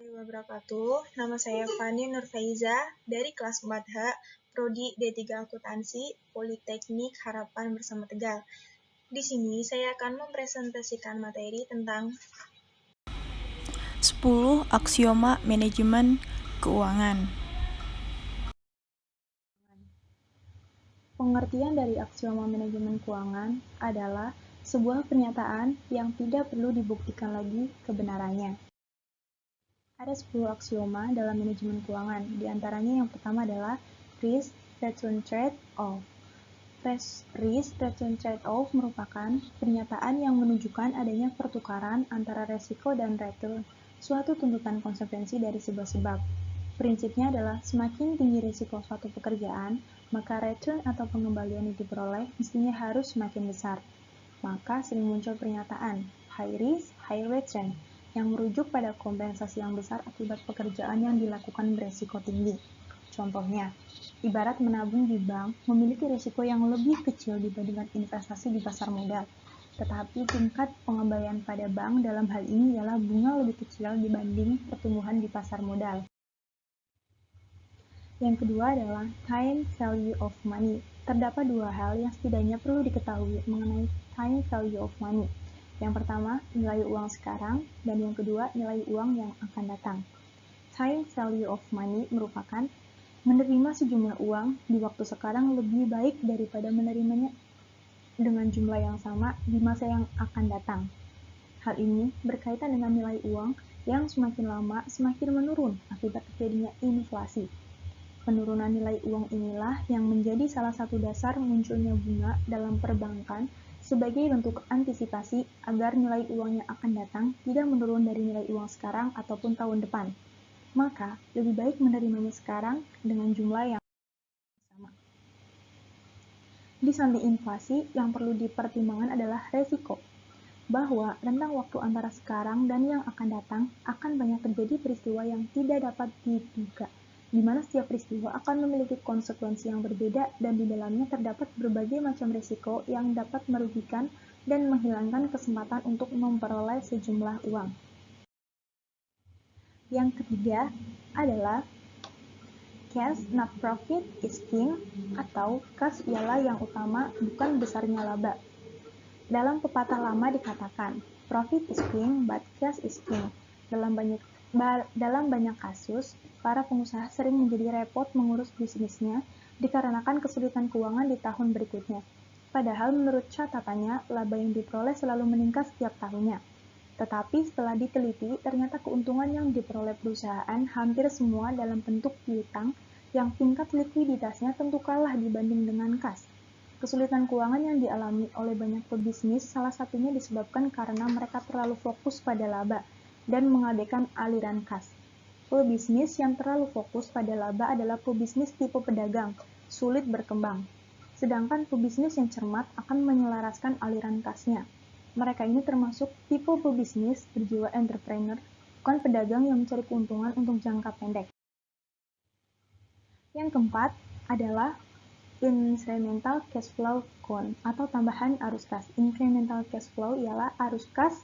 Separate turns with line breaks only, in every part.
Warahmatullahi wabarakatuh. Nama saya Fani Nurfaiza dari kelas 4H, Prodi D3 Akuntansi, Politeknik Harapan Bersama Tegal. Di sini saya akan mempresentasikan materi tentang
10 aksioma manajemen keuangan. Pengertian dari aksioma manajemen keuangan adalah sebuah pernyataan yang tidak perlu dibuktikan lagi kebenarannya. Ada 10 aksioma dalam manajemen keuangan. Di antaranya yang pertama adalah risk return trade-off. Risk return trade-off merupakan pernyataan yang menunjukkan adanya pertukaran antara resiko dan return, suatu tuntutan konsekuensi dari sebuah sebab. Prinsipnya adalah semakin tinggi risiko suatu pekerjaan, maka return atau pengembalian yang diperoleh mestinya harus semakin besar. Maka sering muncul pernyataan high risk, high return, yang merujuk pada kompensasi yang besar akibat pekerjaan yang dilakukan beresiko tinggi. Contohnya, ibarat menabung di bank memiliki risiko yang lebih kecil dibandingkan investasi di pasar modal. Tetapi tingkat pengembalian pada bank dalam hal ini ialah bunga lebih kecil dibanding pertumbuhan di pasar modal. Yang kedua adalah time value of money. Terdapat dua hal yang setidaknya perlu diketahui mengenai time value of money. Yang pertama, nilai uang sekarang, dan yang kedua, nilai uang yang akan datang. Time value of money merupakan menerima sejumlah uang di waktu sekarang lebih baik daripada menerimanya dengan jumlah yang sama di masa yang akan datang. Hal ini berkaitan dengan nilai uang yang semakin lama semakin menurun akibat terjadinya inflasi. Penurunan nilai uang inilah yang menjadi salah satu dasar munculnya bunga dalam perbankan sebagai bentuk antisipasi agar nilai uang yang akan datang tidak menurun dari nilai uang sekarang ataupun tahun depan. Maka, lebih baik menerimanya sekarang dengan jumlah yang sama. Di samping inflasi, yang perlu dipertimbangkan adalah resiko, bahwa rentang waktu antara sekarang dan yang akan datang akan banyak terjadi peristiwa yang tidak dapat diduga, di mana setiap peristiwa akan memiliki konsekuensi yang berbeda dan di dalamnya terdapat berbagai macam risiko yang dapat merugikan dan menghilangkan kesempatan untuk memperoleh sejumlah uang. Yang ketiga adalah cash not profit is king, atau kas ialah yang utama, bukan besarnya laba. Dalam pepatah lama dikatakan, profit is king but cash is king. Dalam banyak kasus, para pengusaha sering menjadi repot mengurus bisnisnya dikarenakan kesulitan keuangan di tahun berikutnya. Padahal menurut catatannya, laba yang diperoleh selalu meningkat setiap tahunnya. Tetapi setelah diteliti, ternyata keuntungan yang diperoleh perusahaan hampir semua dalam bentuk piutang yang tingkat likuiditasnya tentu kalah dibanding dengan kas. Kesulitan keuangan yang dialami oleh banyak pebisnis salah satunya disebabkan karena mereka terlalu fokus pada laba dan mengabaikan aliran kas. Pebisnis yang terlalu fokus pada laba adalah pebisnis tipe pedagang, sulit berkembang. Sedangkan pebisnis yang cermat akan menyelaraskan aliran kasnya. Mereka ini termasuk tipe pebisnis berjiwa entrepreneur, bukan pedagang yang mencari keuntungan untuk jangka pendek. Yang keempat adalah incremental cash flow count atau tambahan arus kas. Incremental cash flow ialah arus kas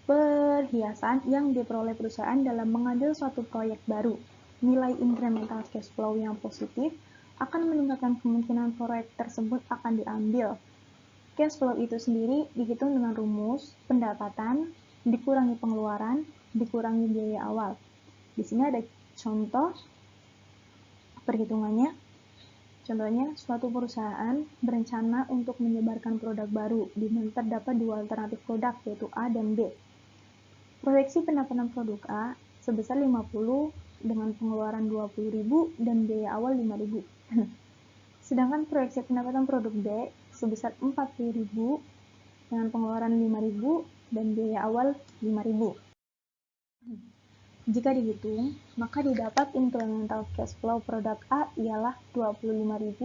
perhiasan yang diperoleh perusahaan dalam mengambil suatu proyek baru. Nilai incremental cash flow yang positif akan meningkatkan kemungkinan proyek tersebut akan diambil. Cash flow itu sendiri dihitung dengan rumus pendapatan dikurangi pengeluaran dikurangi biaya awal. Di sini ada contoh perhitungannya. Contohnya, suatu perusahaan berencana untuk menyebarkan produk baru, di mana terdapat dua alternatif produk, yaitu A dan B. Proyeksi pendapatan produk A sebesar 50 dengan pengeluaran 20.000 dan biaya awal 5.000. Sedangkan proyeksi pendapatan produk B sebesar 40.000 dengan pengeluaran 5.000 dan biaya awal 5.000. Jika dihitung, maka didapat incremental cash flow produk A ialah 25.000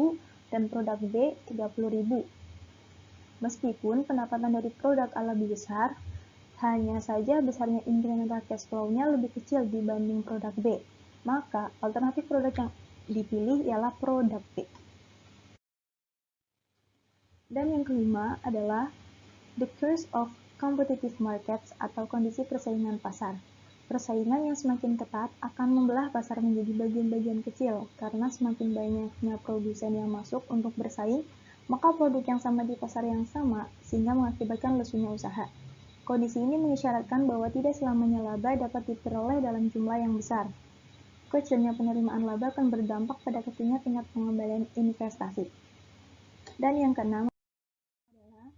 dan produk B 30.000. Meskipun pendapatan dari produk A lebih besar, hanya saja besarnya incremental cash flow-nya lebih kecil dibanding produk B. Maka alternatif produk yang dipilih ialah produk B. Dan yang kelima adalah the curse of competitive markets atau kondisi persaingan pasar. Persaingan yang semakin ketat akan membelah pasar menjadi bagian-bagian kecil, karena semakin banyaknya produsen yang masuk untuk bersaing, maka produk yang sama di pasar yang sama, sehingga mengakibatkan lesunya usaha. Kondisi ini mengisyaratkan bahwa tidak selamanya laba dapat diperoleh dalam jumlah yang besar. Kecilnya penerimaan laba akan berdampak pada kecilnya tingkat pengembalian investasi. Dan yang keenam adalah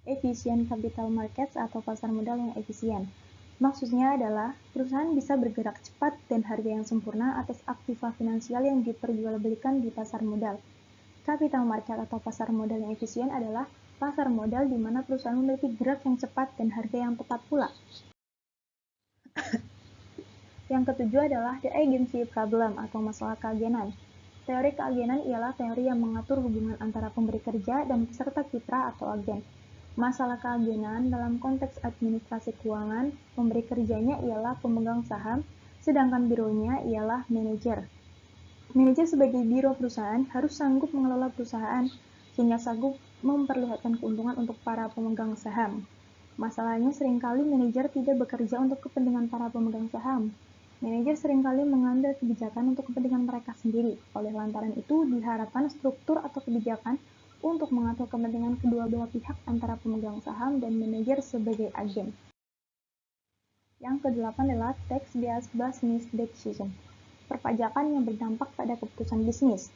efisien capital markets atau pasar modal yang efisien. Maksudnya adalah perusahaan bisa bergerak cepat dan harga yang sempurna atas aktiva finansial yang diperjualbelikan di pasar modal. Capital market atau pasar modal yang efisien adalah pasar modal di mana perusahaan memiliki gerak yang cepat dan harga yang tepat pula. Yang ketujuh adalah the agency problem atau masalah keagenan. Teori keagenan ialah teori yang mengatur hubungan antara pemberi kerja dan peserta citra atau agen. Masalah keagenan dalam konteks administrasi keuangan, pemberi kerjanya ialah pemegang saham, sedangkan bironya ialah manajer. Manajer sebagai biro perusahaan harus sanggup mengelola perusahaan, sehingga sanggup memperlihatkan keuntungan untuk para pemegang saham. Masalahnya seringkali manajer tidak bekerja untuk kepentingan para pemegang saham. Manajer seringkali mengambil kebijakan untuk kepentingan mereka sendiri. Oleh lantaran itu, diharapkan struktur atau kebijakan untuk mengatur kepentingan kedua belah pihak antara pemegang saham dan manajer sebagai agen. Yang kedelapan adalah tax-based business decision, perpajakan yang berdampak pada keputusan bisnis.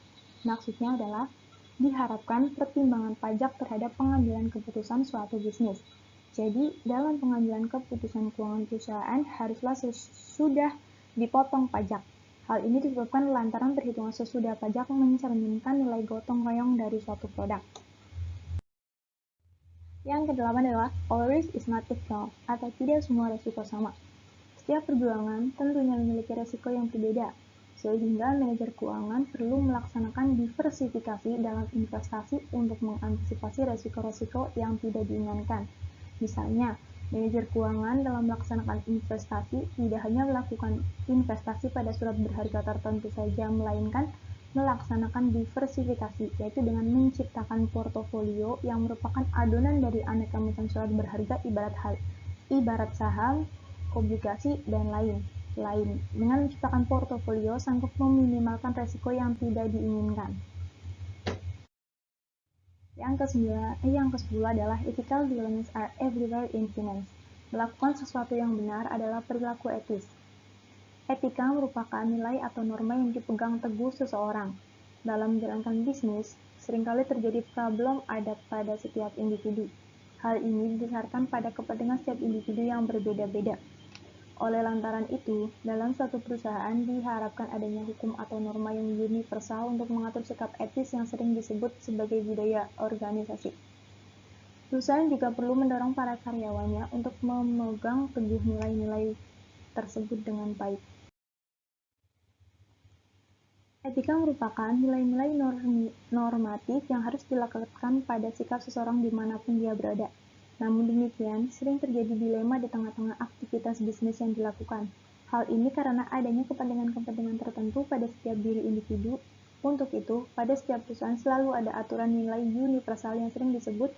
Maksudnya adalah diharapkan pertimbangan pajak terhadap pengambilan keputusan suatu bisnis. Jadi, dalam pengambilan keputusan keuangan perusahaan haruslah sudah dipotong pajak. Hal ini disebabkan lantaran perhitungan sesudah pajak mencerminkan nilai gotong royong dari suatu produk. Yang kedelapan adalah all risk is not equal, atau tidak semua resiko sama. Setiap perjuangan tentunya memiliki resiko yang berbeda, sehingga manajer keuangan perlu melaksanakan diversifikasi dalam investasi untuk mengantisipasi resiko-resiko yang tidak diinginkan. Misalnya, manajer keuangan dalam melaksanakan investasi tidak hanya melakukan investasi pada surat berharga tertentu saja, melainkan melaksanakan diversifikasi, yaitu dengan menciptakan portofolio yang merupakan adonan dari aneka macam surat berharga ibarat saham, obligasi, dan lain. Dengan menciptakan portofolio, sanggup meminimalkan resiko yang tidak diinginkan. Yang ke-10 adalah ethical dilemmas are everywhere in finance. Melakukan sesuatu yang benar adalah perilaku etis. Etika merupakan nilai atau norma yang dipegang teguh seseorang. Dalam menjalankan bisnis, seringkali terjadi problem adat pada setiap individu. Hal ini didasarkan pada kepentingan setiap individu yang berbeda-beda. Oleh lantaran itu, dalam suatu perusahaan diharapkan adanya hukum atau norma yang universal untuk mengatur sikap etis yang sering disebut sebagai budaya organisasi. Perusahaan juga perlu mendorong para karyawannya untuk memegang teguh nilai-nilai tersebut dengan baik. Etika merupakan nilai-nilai normatif yang harus dilekatkan pada sikap seseorang dimanapun dia berada. Namun demikian, sering terjadi dilema di tengah-tengah aktivitas bisnis yang dilakukan. Hal ini karena adanya kepentingan-kepentingan tertentu pada setiap diri individu. Untuk itu, pada setiap perusahaan selalu ada aturan nilai universal yang sering disebut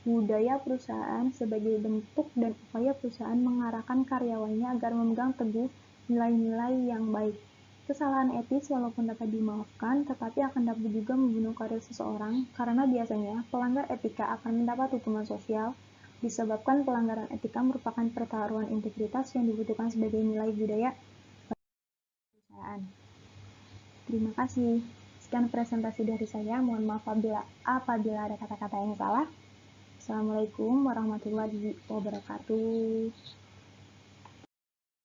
budaya perusahaan sebagai bentuk dan upaya perusahaan mengarahkan karyawannya agar memegang teguh nilai-nilai yang baik. Kesalahan etis walaupun dapat dimaafkan, tetapi akan dapat juga membunuh karir seseorang karena biasanya pelanggar etika akan mendapat hukuman sosial disebabkan pelanggaran etika merupakan pertaruhan integritas yang dibutuhkan sebagai nilai budaya perusahaan. Terima kasih. Sekian presentasi dari saya. Mohon maaf apabila ada kata-kata yang salah. Assalamualaikum warahmatullahi wabarakatuh.